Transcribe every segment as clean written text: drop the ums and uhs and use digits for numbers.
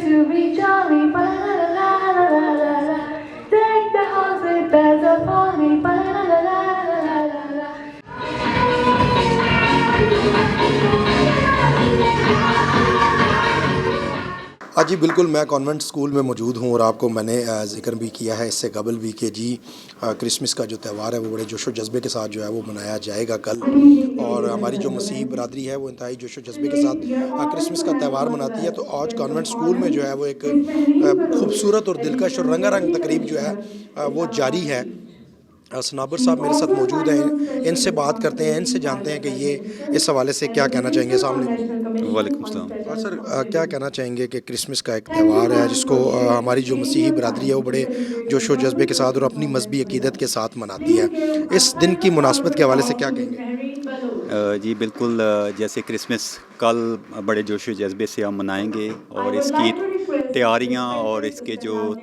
To be jolly, ba la la la la la la. Take the horse with bells upon me, ba la la la la la la. جی بالکل، میں convent school میں موجود ہوں اور آپ کو میں نے ذکر بھی کیا ہے اس سے قبل بھی کہ جی کرسمس کا جو تہوار ہے وہ بڑے جوش و جذبے کے ساتھ جو ہے وہ منایا جائے گا کل، اور ہماری جو مسیحی برادری ہے وہ انتہائی جوش و جذبے کے ساتھ کرسمس کا تہوار مناتی ہے. تو آج کانوینٹ اسکول میں جو ہے وہ ایک خوبصورت اور دلکش اور رنگا رنگ تقریب جو ہے وہ جاری ہے. صنابر صاحب میرے ساتھ موجود ہیں، ان سے بات کرتے ہیں، ان سے جانتے ہیں کہ یہ اس حوالے سے کیا کہنا چاہیں گے. السلام علیکم. وعلیکم السلام. سر کیا کہنا چاہیں گے کہ کرسمس کا ایک تہوار ہے جس کو ہماری جو مسیحی برادری ہے وہ بڑے جوش و جذبے کے ساتھ اور اپنی مذہبی عقیدت کے ساتھ مناتی ہے، اس دن کی مناسبت کے حوالے سے کیا کہیں گے؟ جی بالکل، جیسے کرسمس کل بڑے جوش و جذبے سے ہم منائیں گے اور اس کی تیاریاں اور اس کے جو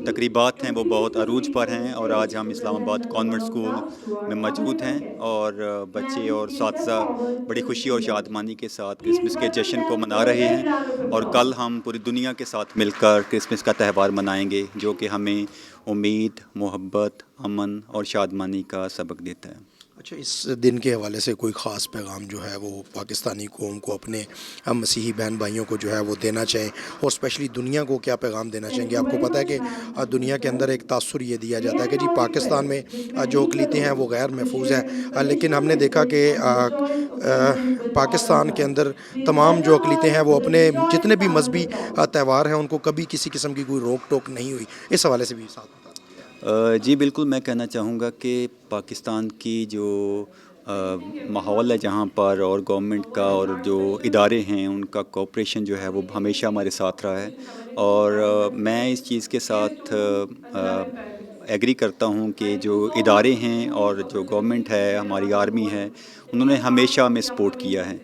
تقریبات ہیں وہ بہت عروج پر ہیں، اور آج ہم اسلام آباد کانوینٹ اسکول میں موجود ہیں اور بچے اور اساتذہ بڑی خوشی اور شادمانی کے ساتھ کرسمس کے جشن کو منا رہے ہیں، اور کل ہم پوری دنیا کے ساتھ مل کر کرسمس کا تہوار منائیں گے جو کہ ہمیں امید، محبت، امن اور شادمانی کا سبق دیتا ہے. اچھا، اس دن کے حوالے سے کوئی خاص پیغام جو ہے وہ پاکستانی قوم کو، اپنے مسیحی بہن بھائیوں کو جو ہے وہ دینا چاہیں، اور اسپیشلی دنیا کو کیا پیغام دینا چاہیں گے؟ آپ کو پتہ ہے کہ دنیا کے اندر ایک تاثر یہ دیا جاتا ہے کہ جی پاکستان میں جو اقلیتیں ہیں وہ غیر محفوظ ہیں، لیکن ہم نے دیکھا کہ پاکستان کے اندر تمام جو اقلیتیں ہیں وہ اپنے جتنے بھی مذہبی تہوار ہیں ان کو کبھی کسی قسم کی کوئی روک ٹوک نہیں ہوئی. اس حوالے سے بھی ساتھ بتا. جی بالکل، میں کہنا چاہوں گا کہ پاکستان کی جو ماحول ہے جہاں پر، اور گورنمنٹ کا اور جو ادارے ہیں ان کا کوآپریشن جو ہے وہ ہمیشہ ہمارے ساتھ رہا ہے، اور میں اس چیز کے ساتھ ایگری کرتا ہوں کہ جو ادارے ہیں اور جو گورنمنٹ ہے، ہماری آرمی ہے، انہوں نے ہمیشہ ہمیں سپورٹ کیا ہے.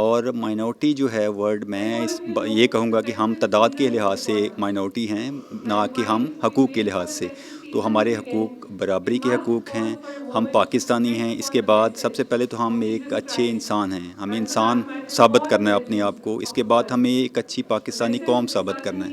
اور مائنورٹی جو ہے ورڈ، میں یہ کہوں گا کہ ہم تعداد کے لحاظ سے مائنورٹی ہیں، نہ کہ ہم حقوق کے لحاظ سے. تو ہمارے حقوق برابری کے حقوق ہیں، ہم پاکستانی ہیں. اس کے بعد سب سے پہلے تو ہم ایک اچھے انسان ہیں، ہمیں انسان ثابت کرنا ہے اپنے آپ کو. اس کے بعد ہمیں ایک اچھی پاکستانی قوم ثابت کرنا ہے.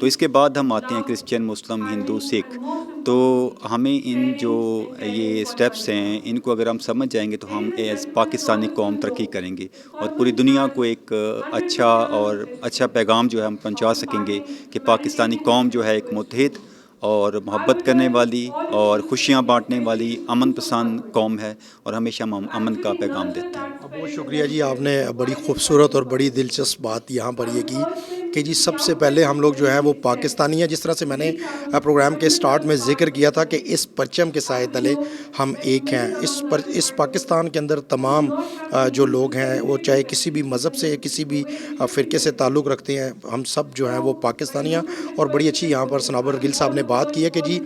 تو اس کے بعد ہم آتے ہیں کرسچن، مسلم، ہندو، سکھ. تو ہمیں ان جو یہ سٹیپس ہیں ان کو اگر ہم سمجھ جائیں گے تو ہم ایز پاکستانی قوم ترقی کریں گے، اور پوری دنیا کو ایک اچھا پیغام جو ہے ہم پہنچا سکیں گے کہ پاکستانی قوم جو ہے ایک متحد اور محبت کرنے والی اور خوشیاں بانٹنے والی امن پسند قوم ہے، اور ہمیشہ ہم امن کا پیغام دیتے ہیں. بہت شکریہ جی، آپ نے بڑی خوبصورت اور بڑی دلچسپ بات یہاں پر یہ کی کہ جی سب سے پہلے ہم لوگ جو ہے وہ پاکستانی ہیں. جس طرح سے میں نے پروگرام کے سٹارٹ میں ذکر کیا تھا کہ اس پرچم کے سائے تلے ہم ایک ہیں. اس پاکستان کے اندر تمام جو لوگ ہیں وہ چاہے کسی بھی مذہب سے، کسی بھی فرقے سے تعلق رکھتے ہیں، ہم سب جو ہیں وہ پاکستانی ہیں. اور بڑی اچھی یہاں پر صنابر گل صاحب نے بات کی ہے کہ جی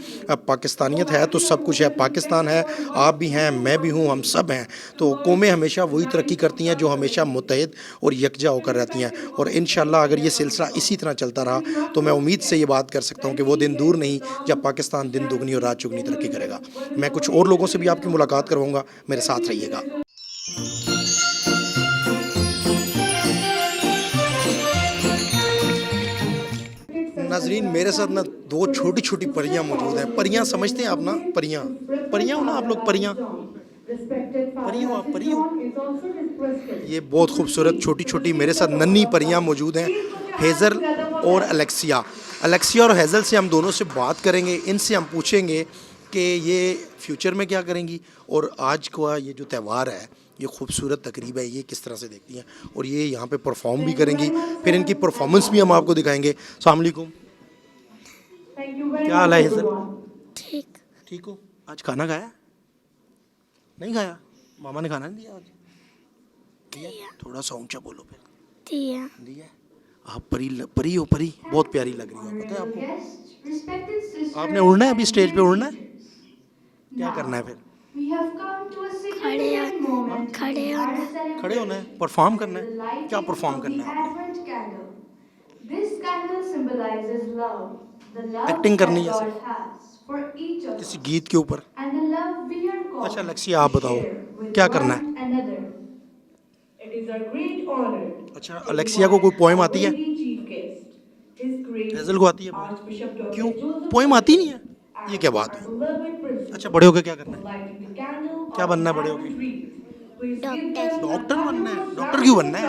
پاکستانیت ہے تو سب کچھ ہے، پاکستان ہے، آپ بھی ہیں، میں بھی ہوں، ہم سب ہیں. تو قومیں ہمیشہ وہی ترقی کرتی ہیں جو ہمیشہ متحد اور یکجا ہو کر رہتی ہیں. اور انشاءاللہ اگر یہ سلسلہ اسی طرح چلتا رہا تو میں امید سے یہ بات کر سکتا ہوں کہ وہ دن دور نہیں جب پاکستان دن دگنی اور رات چگنی ترقی کرے گا. میں کچھ اور لوگوں سے بھی آپ کی ملاقات کرواؤں گا، میرے ساتھ رہیے گا. ناظرین، میرے ساتھ نا دو چھوٹی چھوٹی پریاں موجود ہیں. پریاں سمجھتے ہیں آپ نا؟ پریاں ہو نا آپ لوگ؟ پری ہو آپ؟ پری ہو؟ یہ بہت خوبصورت چھوٹی چھوٹی میرے ساتھ ننھی پریاں موجود ہیں، ہیزل اور الیکسیا اور ہیزل سے ہم دونوں سے بات کریں گے. ان سے ہم پوچھیں گے کہ یہ فیوچر میں کیا کریں گی، اور آج کا یہ جو تہوار ہے، یہ خوبصورت تقریب ہے، یہ کس طرح سے دیکھتی ہیں، اور یہ یہاں پہ پرفارم بھی کریں گی. پھر ان کی پرفارمنس بھی ہم آپ کو دکھائیں گے. السلام علیکم. کیا حال ہے ہیزل؟ ٹھیک ہو؟ آج کھانا کھایا؟ نہیں کھایا؟ ماما نے کھانا نہیں دیا آج؟ دیا؟ تھوڑا سا اونچا بولو پھر. دیا. آپ پری ہو، پری بہت پیاری لگ رہی ہو. پتہ ہے آپ کو آپ نے اڑنا ہے، ابھی اسٹیج پہ اڑنا ہے. کیا کرنا ہے پھر؟ کھڑے ہونا ہے، پرفارم کرنا ہے. کیا پرفارم کرنا ہے آپ نے؟ ایکٹنگ کرنی ہے کسی گیت کے اوپر. اچھا الیکسیا آپ بتاؤ کیا کرنا ہے؟ اچھا الیکسیا کو کوئی پوئم آتی ہے؟ ہیزل کو آتی ہے؟ کیوں پوئم آتی نہیں ہے؟ یہ کیا بات ہے؟ اچھا بڑے ہو کے کیا کرنا ہے؟ کیا بننا ہے بڑے ہو کے؟ ڈاکٹر بننا ہے. ڈاکٹر کیوں بننا ہے؟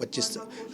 25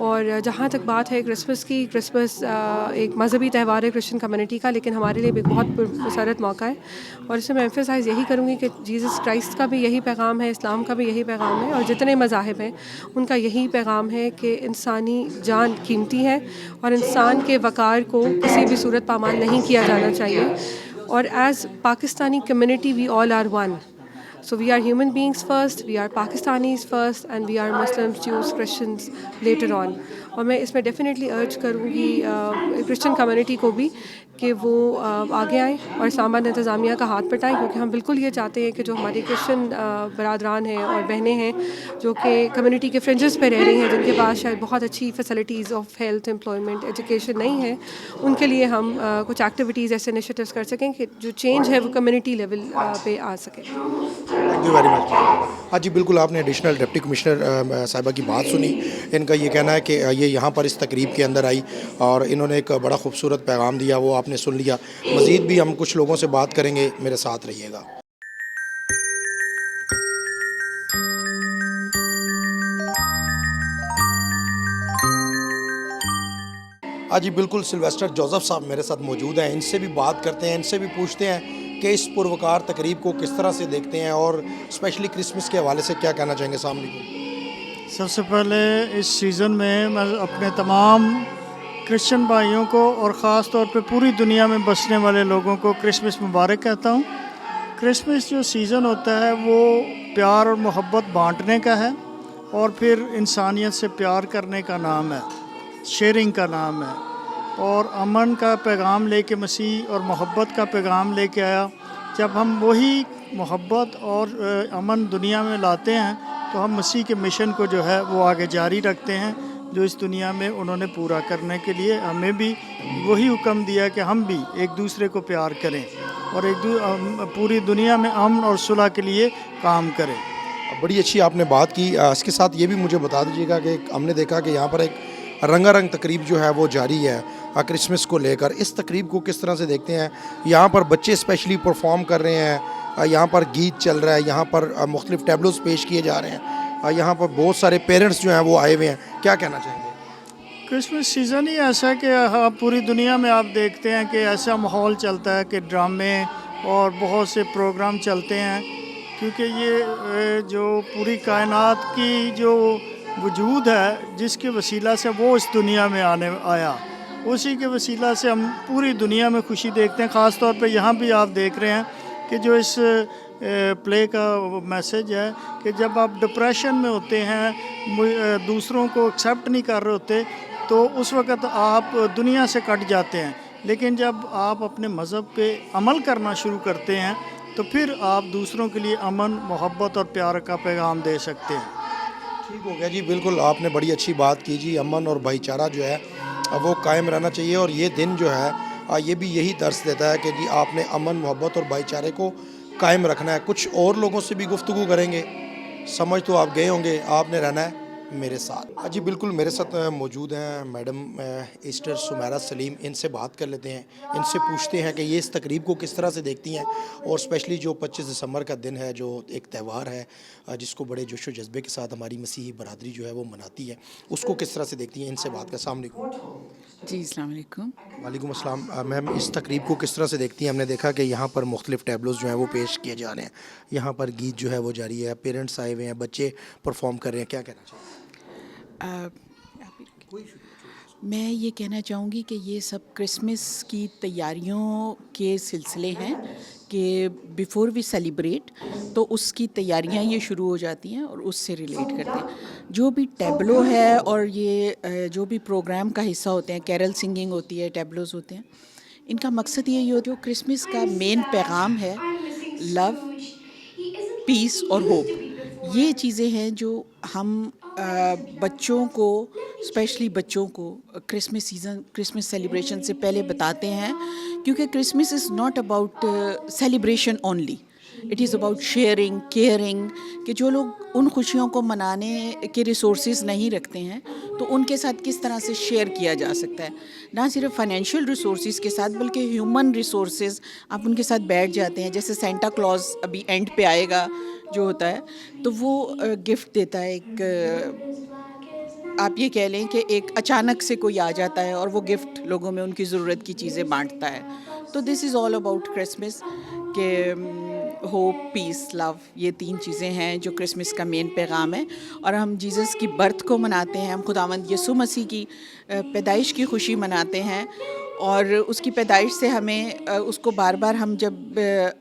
اور جہاں تک بات ہے کرسمس کی، کرسمس ایک مذہبی تہوار ہے کرسچن کمیونٹی کا، لیکن ہمارے لیے بھی بہت پرمسرت موقع ہے، اور اس میں ایمفیسائز یہی کروں گی کہ جیسس کرائسٹ کا بھی یہی پیغام ہے، اسلام کا بھی یہی پیغام ہے، اور جتنے مذاہب ہیں ان کا یہی پیغام ہے کہ انسانی جان قیمتی ہے اور انسان کے وقار کو کسی بھی صورت پامال نہیں کیا جانا چاہیے. اور as Pakistani community we all are one. So we are human beings first, we are Pakistanis first, and we are Muslims, Jews, Christians later on. اور میں اس میں ڈیفینیٹلی ارج کروں گی کرسچن کمیونٹی کو بھی کہ وہ آگے آئیں اور اسلام آباد انتظامیہ کا ہاتھ پٹائیں، کیونکہ ہم بالکل یہ چاہتے ہیں کہ جو ہماری کرسچن برادران ہیں اور بہنیں ہیں جو کہ کمیونٹی کے فرنجز پہ رہ رہی ہیں، جن کے پاس شاید بہت اچھی facilities of health, employment, education نہیں ہے، ان کے لیے ہم کچھ ایکٹیویٹیز ایسے انیشیٹیوز کر سکیں کہ جو چینج ہے وہ کمیونٹی لیول پہ آ سکے. Thank you very much. ہاں جی بالکل، آپ نے ایڈیشنل ڈپٹی کمشنر صاحبہ کی بات سنی. ان کا یہ کہنا ہے کہ یہ یہاں پر اس تقریب کے اندر آئی اور انہوں نے ایک بڑا خوبصورت پیغام دیا، وہ آپ نے سن لیا. مزید بھی ہم کچھ لوگوں سے بات کریں گے، میرے ساتھ رہیے گا. ہاں جی بالکل، سلویسٹر جوزف صاحب میرے ساتھ موجود ہیں. ان سے بھی بات کرتے ہیں، ان سے بھی پوچھتے ہیں کہ اس پروکار تقریب کو کس طرح سے دیکھتے ہیں اور اسپیشلی کرسمس کے حوالے سے کیا کہنا چاہیں گے. السلام علیکم. سب سے پہلے اس سیزن میں اپنے تمام کرسچن بھائیوں کو اور خاص طور پہ پوری دنیا میں بسنے والے لوگوں کو کرسمس مبارک کہتا ہوں. کرسمس جو سیزن ہوتا ہے وہ پیار اور محبت بانٹنے کا ہے، اور پھر انسانیت سے پیار کرنے کا نام ہے، شیئرنگ کا نام ہے، اور امن کا پیغام لے کے مسیح اور محبت کا پیغام لے کے آیا. جب ہم وہی محبت اور امن دنیا میں لاتے ہیں تو ہم مسیح کے مشن کو جو ہے وہ آگے جاری رکھتے ہیں، جو اس دنیا میں انہوں نے پورا کرنے کے لیے ہمیں بھی وہی حکم دیا کہ ہم بھی ایک دوسرے کو پیار کریں اور پوری دنیا میں امن اور صلح کے لیے کام کریں. بڑی اچھی آپ نے بات کی. اس کے ساتھ یہ بھی مجھے بتا دیجیے گا کہ ہم نے دیکھا کہ یہاں پر ایک رنگا رنگ تقریب جو ہے وہ جاری ہے کرسمس کو لے کر. اس تقریب کو کس طرح سے دیکھتے ہیں؟ یہاں پر بچے اسپیشلی پرفارم کر رہے ہیں، یہاں پر گیت چل رہا ہے، یہاں پر مختلف ٹیبلوز پیش کیے جا رہے ہیں، یہاں پر بہت سارے پیرنٹس جو ہیں وہ آئے ہوئے ہیں. کیا کہنا چاہیں گے؟ کرسمس سیزن ہی ایسا کہ پوری دنیا میں آپ دیکھتے ہیں کہ ایسا ماحول چلتا ہے کہ ڈرامے اور بہت سے پروگرام چلتے ہیں، کیونکہ یہ جو پوری کائنات کی جو وجود ہے جس کے وسیلہ سے وہ اس دنیا میں آیا، اسی کے وسیلہ سے ہم پوری دنیا میں خوشی دیکھتے ہیں. خاص طور پہ یہاں بھی آپ دیکھ رہے ہیں کہ جو اس پلے کا میسج ہے کہ جب آپ ڈپریشن میں ہوتے ہیں، دوسروں کو ایکسیپٹ نہیں کر رہے ہوتے، تو اس وقت آپ دنیا سے کٹ جاتے ہیں. لیکن جب آپ اپنے مذہب پہ عمل کرنا شروع کرتے ہیں تو پھر آپ دوسروں کے لیے امن، محبت اور پیار کا پیغام دے سکتے ہیں. ٹھیک ہو گیا جی، بالکل آپ نے بڑی اچھی بات کی جی. امن اور بھائی چارہ جو ہے وہ قائم رہنا چاہیے، اور یہ دن جو ہے یہ بھی یہی درس دیتا ہے کہ جی آپ نے امن، محبت اور بھائی چارے کو قائم رکھنا ہے. کچھ اور لوگوں سے بھی گفتگو کریں گے. سمجھ تو آپ گئے ہوں گے، آپ نے رہنا ہے میرے ساتھ. جی بالکل، میرے ساتھ موجود ہیں میڈم ایسٹر سمیرہ سلیم. ان سے بات کر لیتے ہیں، ان سے پوچھتے ہیں کہ یہ اس تقریب کو کس طرح سے دیکھتی ہیں، اور اسپیشلی جو 25 دسمبر کا دن ہے، جو ایک تہوار ہے جس کو بڑے جوش و جذبے کے ساتھ ہماری مسیحی برادری جو ہے وہ مناتی ہے، اس کو کس طرح سے دیکھتی ہیں. ان سے بات کر. السلام علیکم. جی السلام علیکم. وعلیکم السلام. میم اس تقریب کو کس طرح سے دیکھتی ہیں؟ ہم نے دیکھا کہ یہاں پر مختلف ٹیبلوز جو ہیں وہ پیش کیے جا رہے ہیں، یہاں پر گیت جو ہے وہ جاری ہے، پیرنٹس آئے ہوئے ہیں، بچے پرفارم کر رہے ہیں. کیا کہنا چاہیے؟ میں یہ کہنا چاہوں گی کہ یہ سب کرسمس کی تیاریوں کے سلسلے ہیں کہ بیفور وی سیلیبریٹ تو اس کی تیاریاں یہ شروع ہو جاتی ہیں اور اس سے ریلیٹ کرتے ہیں. جو بھی ٹیبلو ہے اور یہ جو بھی پروگرام کا حصہ ہوتے ہیں، کیرل سنگنگ ہوتی ہے، ٹیبلوز ہوتے ہیں، ان کا مقصد یہی ہو جو کرسمس کا مین پیغام ہے، لو، پیس اور ہوپ. یہ چیزیں ہیں جو ہم بچوں کو، اسپیشلی بچوں کو کرسمس سیلیبریشن سے پہلے بتاتے ہیں، کیونکہ Christmas is not about celebration only, it is about sharing, caring, کہ جو لوگ ان خوشیوں کو منانے کے ریسورسز نہیں رکھتے ہیں تو ان کے ساتھ کس طرح سے شیئر کیا جا سکتا ہے. نہ صرف فائنینشیل ریسورسز کے ساتھ بلکہ ہیومن ریسورسز. آپ ان کے ساتھ بیٹھ جاتے ہیں، جیسے سینٹا کلوز ابھی اینڈ پہ آئے گا جو ہوتا ہے، تو وہ گفٹ دیتا ہے ایک آپ یہ کہہ لیں کہ ایک اچانک سے کوئی آ جاتا ہے اور وہ گفٹ لوگوں میں ان کی ضرورت کی چیزیں بانٹتا ہے. تو دس از آل اباؤٹ کرسمس کہ ہوپ, پیس, لو, یہ 3 چیزیں ہیں جو کرسمس کا مین پیغام ہے. اور ہم جیزس کی برتھ کو مناتے ہیں, ہم خداوند یسوع مسیح کی پیدائش کی خوشی مناتے ہیں. اور اس کی پیدائش سے ہمیں اس کو بار بار ہم جب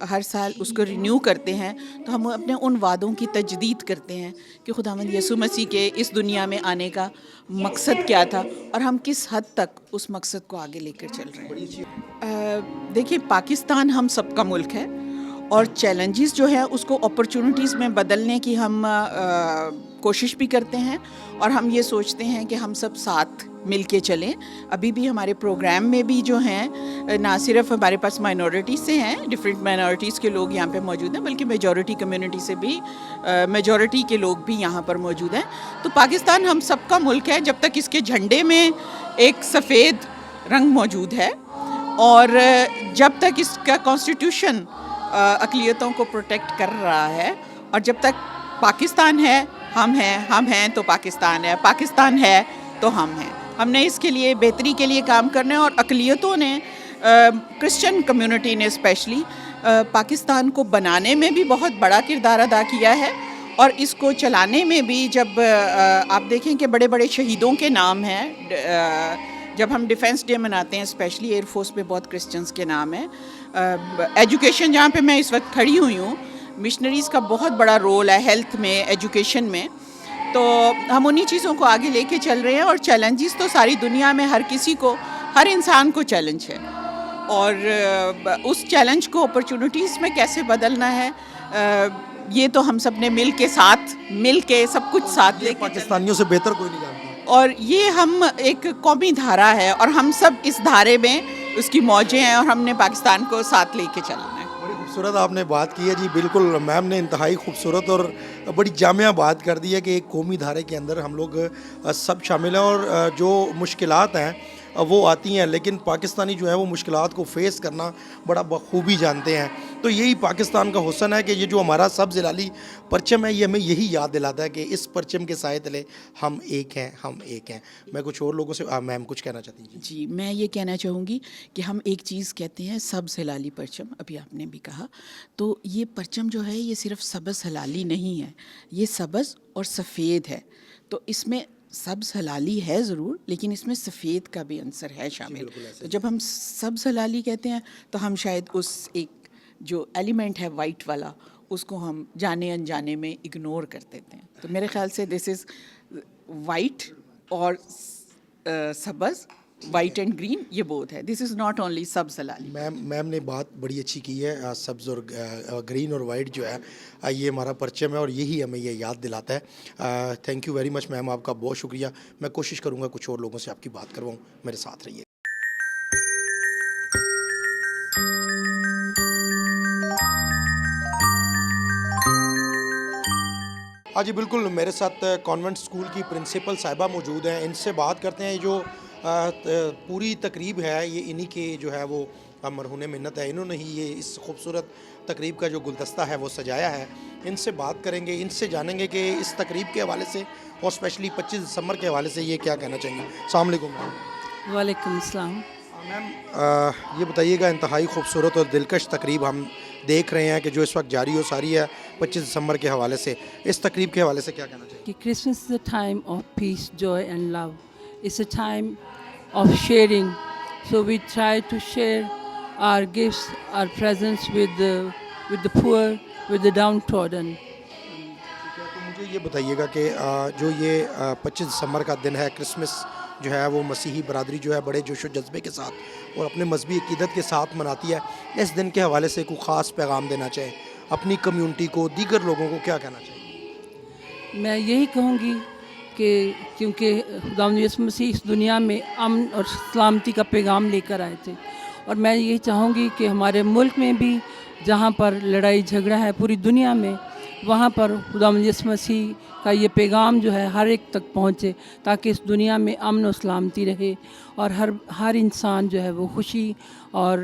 ہر سال اس کو رینیو کرتے ہیں تو ہم اپنے ان وعدوں کی تجدید کرتے ہیں کہ خداوند یسوع مسیح کے اس دنیا میں آنے کا مقصد کیا تھا اور ہم کس حد تک اس مقصد کو آگے لے کر چل رہے ہیں. دیکھیں, پاکستان ہم سب کا ملک ہے اور چیلنجز جو ہے اس کو اپرچونٹیز میں بدلنے کی ہم کوشش بھی کرتے ہیں اور ہم یہ سوچتے ہیں کہ ہم سب ساتھ مل کے چلیں. ابھی بھی ہمارے پروگرام میں بھی جو ہیں نہ صرف ہمارے پاس مائنورٹیز سے ہیں, ڈفرینٹ مائنورٹیز کے لوگ یہاں پہ موجود ہیں, بلکہ میجورٹی کمیونٹی سے بھی میجورٹی کے لوگ بھی یہاں پر موجود ہیں. تو پاکستان ہم سب کا ملک ہے جب تک اس کے جھنڈے میں ایک سفید رنگ موجود ہے اور جب تک اس کا کانسٹیٹیوشن اقلیتوں کو پروٹیکٹ کر رہا ہے, اور جب تک پاکستان ہے ہم ہیں تو پاکستان ہے, پاکستان ہے تو ہم ہیں. ہم نے اس کے لیے بہتری کے لیے کام کرنا ہے اور اقلیتوں نے, کرسچن کمیونٹی نے اسپیشلی پاکستان کو بنانے میں بھی بہت بڑا کردار ادا کیا ہے اور اس کو چلانے میں بھی. جب آپ دیکھیں کہ بڑے بڑے شہیدوں کے نام ہیں, جب ہم ڈیفنس ڈے مناتے ہیں اسپیشلی ایئر فورس پہ بہت کرسچنس کے نام ہیں. ایجوکیشن جہاں پہ میں اس وقت کھڑی ہوئی ہوں, مشنریز کا بہت بڑا رول ہے ہیلتھ میں, ایجوکیشن میں. تو ہم انہی چیزوں کو آگے لے کے چل رہے ہیں اور چیلنجز تو ساری دنیا میں ہر کسی کو, ہر انسان کو چیلنج ہے اور اس چیلنج کو اپرچونٹیز میں کیسے بدلنا ہے یہ تو ہم سب نے مل کے سب کچھ ساتھ لے کے پاکستانیوں سے بہتر کوئی نہیں جانتا. اور یہ ہم ایک قومی دھارا ہے اور ہم سب اس دھارے میں اس کی موجیں ہیں اور ہم نے پاکستان کو ساتھ لے کے چلنا ہے. بڑی خوبصورت آپ نے بات کی ہے جی, بالکل میم نے انتہائی خوبصورت اور بڑی جامع بات کر دی ہے کہ ایک قومی دھارے کے اندر ہم لوگ سب شامل ہیں اور جو مشکلات ہیں وہ آتی ہیں, لیکن پاکستانی جو ہے وہ مشکلات کو فیس کرنا بڑا بخوبی جانتے ہیں. تو یہی پاکستان کا حسن ہے کہ یہ جو ہمارا سبز ہلالی پرچم ہے یہ ہمیں یہی یاد دلاتا ہے کہ اس پرچم کے سائے تلے ہم ایک ہیں. میں کچھ اور لوگوں سے, میم کچھ کہنا چاہتی ہیں؟ جی, میں یہ کہنا چاہوں گی کہ ہم ایک چیز کہتے ہیں سبز ہلالی پرچم, ابھی آپ نے بھی کہا, تو یہ پرچم جو ہے یہ صرف سبز ہلالی نہیں ہے, یہ سبز اور سفید ہے. تو اس میں سبز ہلالی ہے ضرور, لیکن اس میں سفید کا بھی عنصر ہے شامل. تو جب ہم سبز ہلالی کہتے ہیں تو ہم شاید اس ایک جو ایلیمنٹ ہے وائٹ والا اس کو ہم جانے انجانے میں اگنور کر دیتے ہیں. تو میرے خیال سے دس از وائٹ اور سبز, وائٹ اینڈ گرین, یہ بہت ہے. دس از ناٹ اونلی سبز ہلالی. میم نے بات بڑی اچھی کی ہے. سبز اور گرین اور وائٹ جو ہے یہ ہمارا پرچم ہے اور یہی ہمیں یہ یاد دلاتا ہے. تھینک یو ویری مچ میم, آپ کا بہت شکریہ. میں کوشش کروں گا کچھ اور لوگوں سے آپ کی بات کرواؤں. میرے ساتھ رہیے. ہاں جی بالکل, میرے ساتھ کانوینٹ اسکول کی پرنسپل صاحبہ موجود ہیں. ان سے بات کرتے ہیں. جو پوری تقریب ہے یہ انہی کے جو ہے وہ مرہون منت ہے, انہوں نے ہی یہ اس خوبصورت تقریب کا جو گلدستہ ہے وہ سجایا ہے. ان سے بات کریں گے, ان سے جانیں گے کہ اس تقریب کے حوالے سے اور اسپیشلی 25 دسمبر کے حوالے سے یہ کیا کہنا چاہیں گے. السلام علیکم میم. وعلیکم السلام. میم یہ بتائیے گا, انتہائی خوبصورت اور دلکش تقریب ہم دیکھ رہے ہیں کہ جو اس وقت جاری و ساری ہے 25 دسمبر کے حوالے سے, اس تقریب کے حوالے سے کیا کہنا چاہیے؟ کہ Christmas is a time of peace, joy and love. It's a time of sharing. So we try to share our gifts, our presents with the poor, with the downtrodden. تو مجھے یہ بتائیے گا کہ جو یہ 25 دسمبر کا دن ہے, کرسمس جو ہے وہ مسیحی برادری جو ہے بڑے جوش و جذبے کے ساتھ اور اپنے مذہبی عقیدت کے ساتھ مناتی ہے. اس دن کے حوالے سے کوئی خاص پیغام دینا چاہیں اپنی کمیونٹی کو, دیگر لوگوں کو کیا کہنا چاہیے؟ میں یہی کہوں گی کہ کیونکہ خداوند یسوع مسیح اس دنیا میں امن اور سلامتی کا پیغام لے کر آئے تھے, اور میں یہی چاہوں گی کہ ہمارے ملک میں بھی جہاں پر لڑائی جھگڑا ہے پوری دنیا میں, وہاں پر خداوند یسوع مسیح کا یہ پیغام جو ہے ہر ایک تک پہنچے, تاکہ اس دنیا میں امن و سلامتی رہے اور ہر انسان جو ہے وہ خوشی اور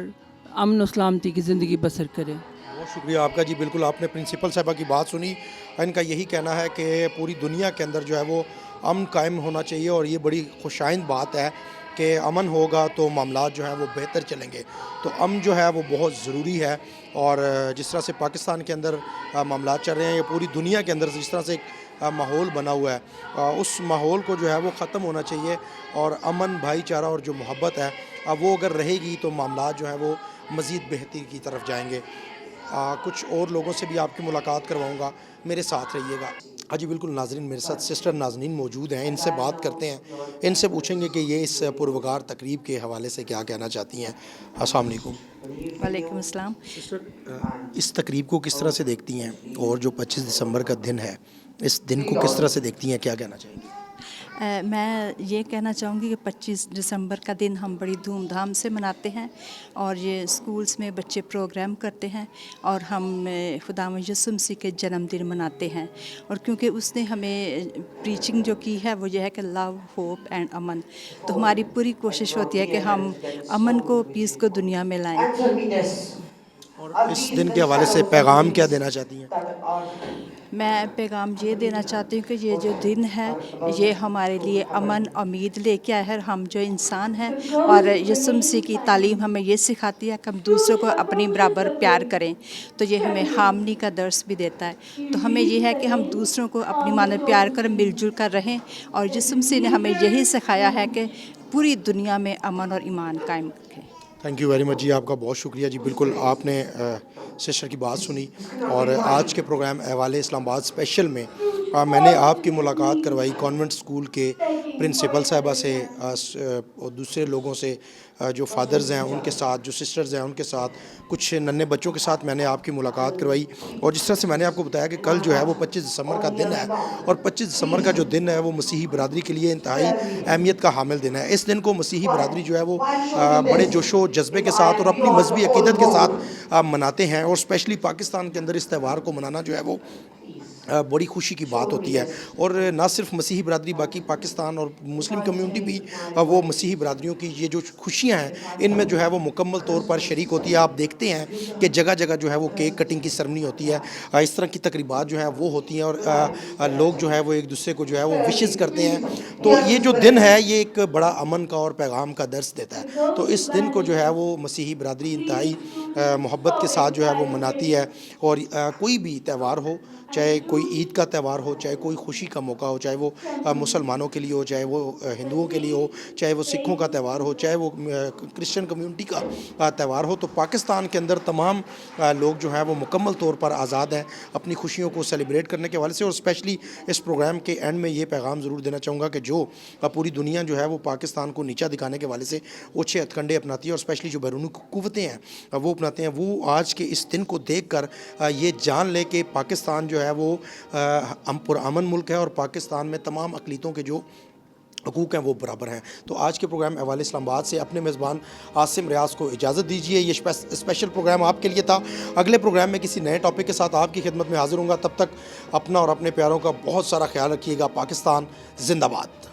امن و سلامتی کی زندگی بسر کرے. بہت شکریہ آپ کا جی. بالکل آپ نے پرنسپل صاحبہ کی بات سنی. ان کا یہی کہنا ہے کہ پوری دنیا کے اندر جو ہے وہ امن قائم ہونا چاہیے اور یہ بڑی خوشائند بات ہے کہ امن ہوگا تو معاملات جو ہیں وہ بہتر چلیں گے. تو امن جو ہے وہ بہت ضروری ہے اور جس طرح سے پاکستان کے اندر معاملات چل رہے ہیں یا پوری دنیا کے اندر جس طرح سے ایک ماحول بنا ہوا ہے اس ماحول کو جو ہے وہ ختم ہونا چاہیے اور امن بھائی چارہ اور جو محبت ہے وہ اگر رہے گی تو معاملات جو ہیں وہ مزید بہتری کی طرف جائیں گے. کچھ اور لوگوں سے بھی آپ کی ملاقات کرواؤں گا, میرے ساتھ رہیے گا. ہاں جی بالکل ناظرین, میرے ساتھ سسٹر نازنین موجود ہیں, ان سے بات کرتے ہیں, ان سے پوچھیں گے کہ یہ اس پروگار تقریب کے حوالے سے کیا کہنا چاہتی ہیں. السلام علیکم. وعلیکم السلام. سسٹر اس تقریب کو کس طرح سے دیکھتی ہیں اور جو 25 دسمبر کا دن ہے اس دن کو کس طرح سے دیکھتی ہیں, کیا کہنا چاہیں گی؟ میں یہ کہنا چاہوں گی کہ 25 دسمبر کا دن ہم بڑی دھوم دھام سے مناتے ہیں اور یہ اسکولس میں بچے پروگرام کرتے ہیں اور ہم خدا یسوع مسیح کے جنم دن مناتے ہیں. اور کیونکہ اس نے ہمیں پریچنگ جو کی ہے وہ یہ ہے کہ لو, ہوپ اینڈ امن, تو ہماری پوری کوشش ہوتی ہے کہ ہم امن کو, پیس کو دنیا میں لائیں. اور اس دن کے حوالے سے پیغام کیا دینا چاہتی ہیں؟ میں پیغام یہ دینا چاہتی ہوں کہ یہ جو دن ہے یہ ہمارے لیے امن امید لے کے آیا ہے. ہم جو انسان ہیں اور یسوع مسیح کی تعلیم ہمیں یہ سکھاتی ہے کہ ہم دوسروں کو اپنی برابر پیار کریں, تو یہ ہمیں ہارمنی کا درس بھی دیتا ہے. تو ہمیں یہ ہے کہ ہم دوسروں کو اپنی مانند پیار کر مل جل کر رہیں اور یسوع مسیح نے ہمیں یہی سکھایا ہے کہ پوری دنیا میں امن اور ایمان قائم رکھیں. تھینک یو ویری مچ جی, آپ کا بہت شکریہ جی. بالکل آپ نے سسٹر کی بات سنی اور آج کے پروگرام احوال اسلام آباد اسپیشل میں میں نے آپ کی ملاقات کروائی کانوینٹ اسکول کے پرنسپل صاحبہ سے اور دوسرے لوگوں سے, جو فادرز ہیں ان کے ساتھ, جو سسٹرز ہیں ان کے ساتھ, کچھ ننھے بچوں کے ساتھ میں نے آپ کی ملاقات کروائی. اور جس طرح سے میں نے آپ کو بتایا کہ کل جو ہے وہ 25 دسمبر کا دن ہے اور 25 دسمبر کا جو دن ہے وہ مسیحی برادری کے لیے انتہائی اہمیت کا حامل دن ہے. اس دن کو مسیحی برادری جو ہے وہ بڑے جوش و جذبے کے ساتھ اور اپنی مذہبی عقیدت کے ساتھ مناتے ہیں اور اسپیشلی پاکستان کے اندر اس تہوار کو منانا جو ہے وہ بڑی خوشی کی بات ہوتی ہے. اور نہ صرف مسیحی برادری, باقی پاکستان اور مسلم کمیونٹی بھی وہ مسیحی برادریوں کی یہ جو خوشیاں ہیں ان میں جو ہے وہ مکمل طور پر شریک ہوتی ہے. آپ دیکھتے ہیں کہ جگہ جگہ جو ہے وہ کیک کٹنگ کی سرمنی ہوتی ہے, اس طرح کی تقریبات جو ہیں وہ ہوتی ہیں اور لوگ جو ہے وہ ایک دوسرے کو جو ہے وہ وشز کرتے ہیں. تو یہ جو دن ہے یہ ایک بڑا امن کا اور پیغام کا درس دیتا ہے. تو اس دن کو جو ہے وہ مسیحی برادری انتہائی محبت کے ساتھ جو ہے وہ مناتی ہے. اور کوئی بھی تہوار ہو, چاہے کوئی عید کا تہوار ہو, چاہے کوئی خوشی کا موقع ہو, چاہے وہ مسلمانوں کے لیے ہو, چاہے وہ ہندوؤں کے لیے ہو, چاہے وہ سکھوں کا تہوار ہو, چاہے وہ کرسچن کمیونٹی کا تہوار ہو, تو پاکستان کے اندر تمام لوگ جو ہیں وہ مکمل طور پر آزاد ہیں اپنی خوشیوں کو سیلیبریٹ کرنے کے حوالے سے. اور اسپیشلی اس پروگرام کے اینڈ میں یہ پیغام ضرور دینا چاہوں گا کہ جو پوری دنیا جو ہے وہ پاکستان کو نیچا دکھانے کے حوالے سے اوچھے ہتھ کنڈے اپناتی ہے اور اسپیشلی جو بیرونی قوتیں ہیں وہ اپناتے ہیں, وہ آج کے اس دن کو دیکھ کر یہ جان لے کہ پاکستان جو ہے وہ پرامن ملک ہے اور پاکستان میں تمام اقلیتوں کے جو حقوق ہیں وہ برابر ہیں. تو آج کے پروگرام احوال اسلام آباد سے اپنے میزبان عاصم ریاض کو اجازت دیجیے. یہ اسپیشل پروگرام آپ کے لیے تھا. اگلے پروگرام میں کسی نئے ٹاپک کے ساتھ آپ کی خدمت میں حاضر ہوں گا. تب تک اپنا اور اپنے پیاروں کا بہت سارا خیال رکھیے گا. پاکستان زندہ باد.